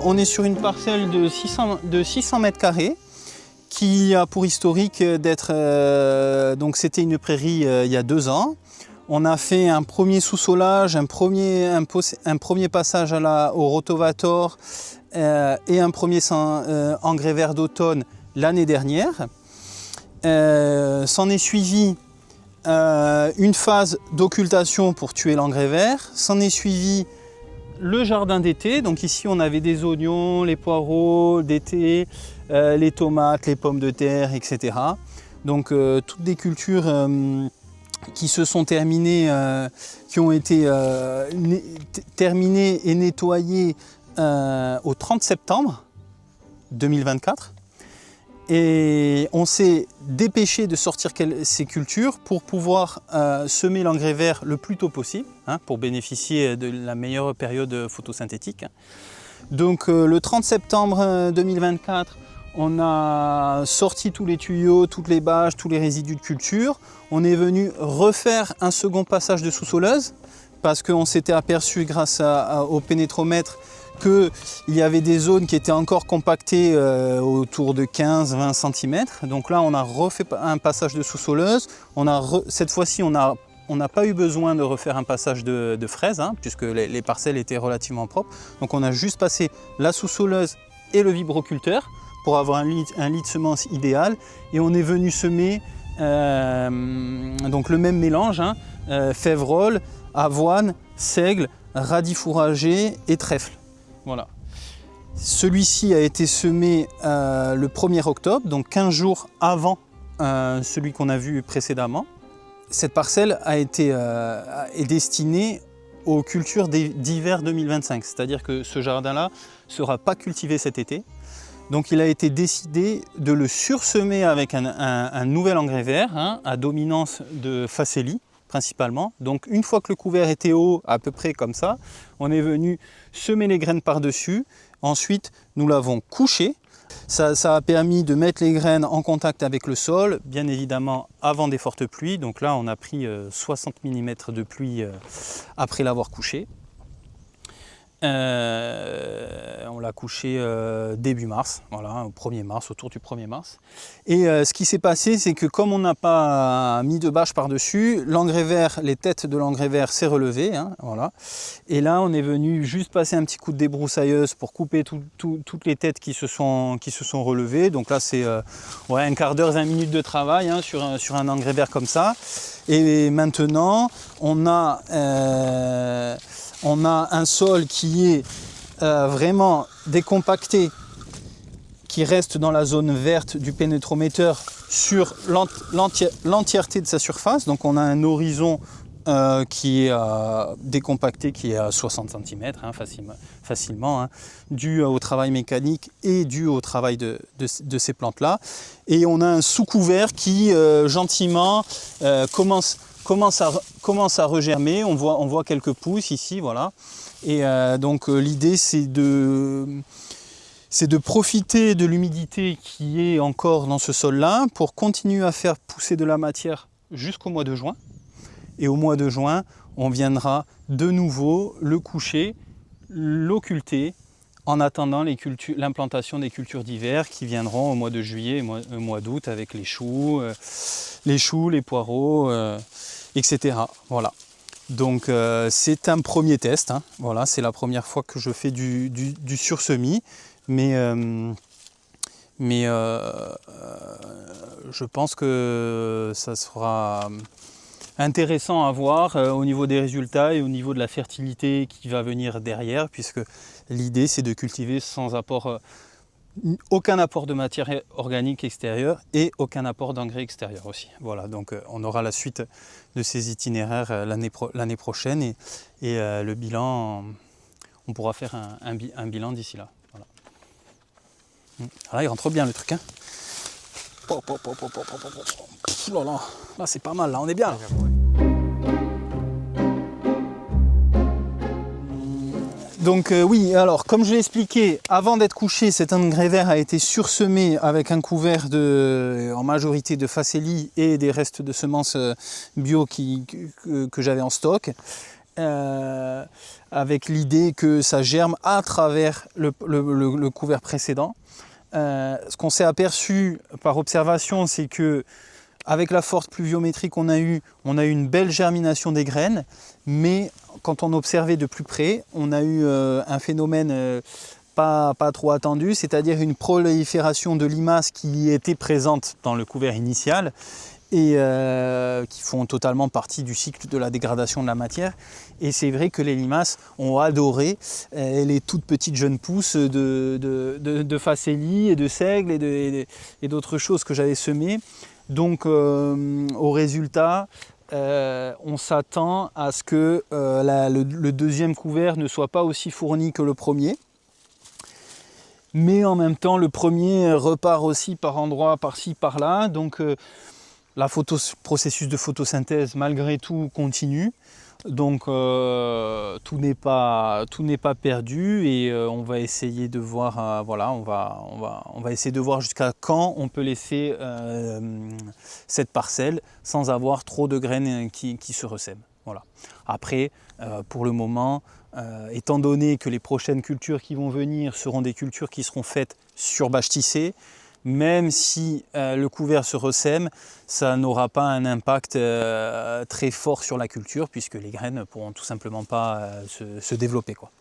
On est sur une parcelle de 600 mètres carrés qui a pour historique d'être... donc c'était une prairie il y a 2 ans. On a fait un premier sous-solage, un premier passage au rotovator et un premier engrais vert d'automne l'année dernière. S'en est suivi une phase d'occultation pour tuer l'engrais vert. S'en est suivi le jardin d'été. Donc ici on avait des oignons, les poireaux d'été, les tomates, les pommes de terre, etc. Donc toutes des cultures qui se sont terminées, qui ont été terminées et nettoyées au 30 septembre 2024. Et on s'est dépêché de sortir ces cultures pour pouvoir semer l'engrais vert le plus tôt possible, pour bénéficier de la meilleure période photosynthétique. Donc le 30 septembre 2024, on a sorti tous les tuyaux, toutes les bâches, tous les résidus de culture. On est venu refaire un second passage de sous-soleuse parce qu'on s'était aperçu grâce au pénétromètre qu'il y avait des zones qui étaient encore compactées autour de 15-20 cm. Donc là, on a refait un passage de sous-soleuse. Cette fois-ci, on n'a pas eu besoin de refaire un passage de fraise, puisque les parcelles étaient relativement propres. Donc on a juste passé la sous-soleuse et le vibroculteur pour avoir un lit de semences idéal. Et on est venu semer donc le même mélange, fèverolle, avoine, seigle, radis fourragé et trèfle. Voilà. Celui-ci a été semé le 1er octobre, donc 15 jours avant celui qu'on a vu précédemment. Cette parcelle est destinée aux cultures d'hiver 2025, c'est-à-dire que ce jardin-là ne sera pas cultivé cet été. Donc il a été décidé de le sursemer avec un nouvel engrais vert, à dominance de Facelli principalement. Donc une fois que le couvert était haut, à peu près comme ça, on est venu semer les graines par-dessus. Ensuite, nous l'avons couché. Ça a permis de mettre les graines en contact avec le sol, bien évidemment avant des fortes pluies. Donc là, on a pris 60 mm de pluie après l'avoir couché. On l'a couché début mars, voilà, au 1er mars, autour du 1er mars. Et ce qui s'est passé, c'est que comme on n'a pas mis de bâche par-dessus, l'engrais vert, les têtes de l'engrais vert s'est relevé, voilà. Et là, on est venu juste passer un petit coup de débroussailleuse pour couper toutes les têtes qui se sont relevées. Donc là, c'est un quart d'heure, 20 minutes de travail sur un engrais vert comme ça. Et maintenant, on a un sol qui est vraiment décompacté, qui reste dans la zone verte du pénétrométeur sur l'entièreté de sa surface. Donc on a un horizon qui est décompacté, qui est à 60 cm facilement, dû au travail mécanique et dû au travail de ces plantes-là. Et on a un sous-couvert qui gentiment commence à regermer. On voit quelques pousses ici, voilà. Et donc l'idée c'est de profiter de l'humidité qui est encore dans ce sol-là pour continuer à faire pousser de la matière jusqu'au mois de juin. Et au mois de juin, on viendra de nouveau le coucher, l'occulter, en attendant l'implantation des cultures d'hiver qui viendront au mois de juillet et au mois d'août avec les choux, les poireaux, etc. Voilà. Donc c'est un premier test, voilà, c'est la première fois que je fais du sursemis, mais je pense que ça sera intéressant à voir au niveau des résultats et au niveau de la fertilité qui va venir derrière, puisque l'idée c'est de cultiver sans aucun apport de matière organique extérieure et aucun apport d'engrais extérieur aussi. Voilà, donc on aura la suite de ces itinéraires l'année prochaine et le bilan, on pourra faire un bilan d'ici là. Voilà. Là, il rentre bien le truc. Là, c'est pas mal, là, on est bien. Là. Donc oui, alors comme je l'ai expliqué, avant d'être couché, cet engrais vert a été sursemé avec un couvert en majorité de Facelli et des restes de semences bio que j'avais en stock. avec l'idée que ça germe à travers le couvert précédent. Ce qu'on s'est aperçu par observation, c'est que avec la forte pluviométrie qu'on a eue, on a eu une belle germination des graines, mais quand on observait de plus près, on a eu un phénomène pas trop attendu, c'est-à-dire une prolifération de limaces qui étaient présentes dans le couvert initial et qui font totalement partie du cycle de la dégradation de la matière. Et c'est vrai que les limaces ont adoré les toutes petites jeunes pousses de facélie et de seigle et d'autres choses que j'avais semées. Donc au résultat, on s'attend à ce que le deuxième couvert ne soit pas aussi fourni que le premier. Mais en même temps, le premier repart aussi par endroits, par-ci, par-là. Donc le processus de photosynthèse, malgré tout, continue. Donc tout n'est pas perdu et on va essayer de voir, voilà, on va essayer de voir jusqu'à quand on peut laisser cette parcelle sans avoir trop de graines qui se ressèment. Voilà. Après, pour le moment, étant donné que les prochaines cultures qui vont venir seront des cultures qui seront faites sur bâche tissée, même si le couvert se ressème, ça n'aura pas un impact très fort sur la culture puisque les graines ne pourront tout simplement pas se développer, quoi.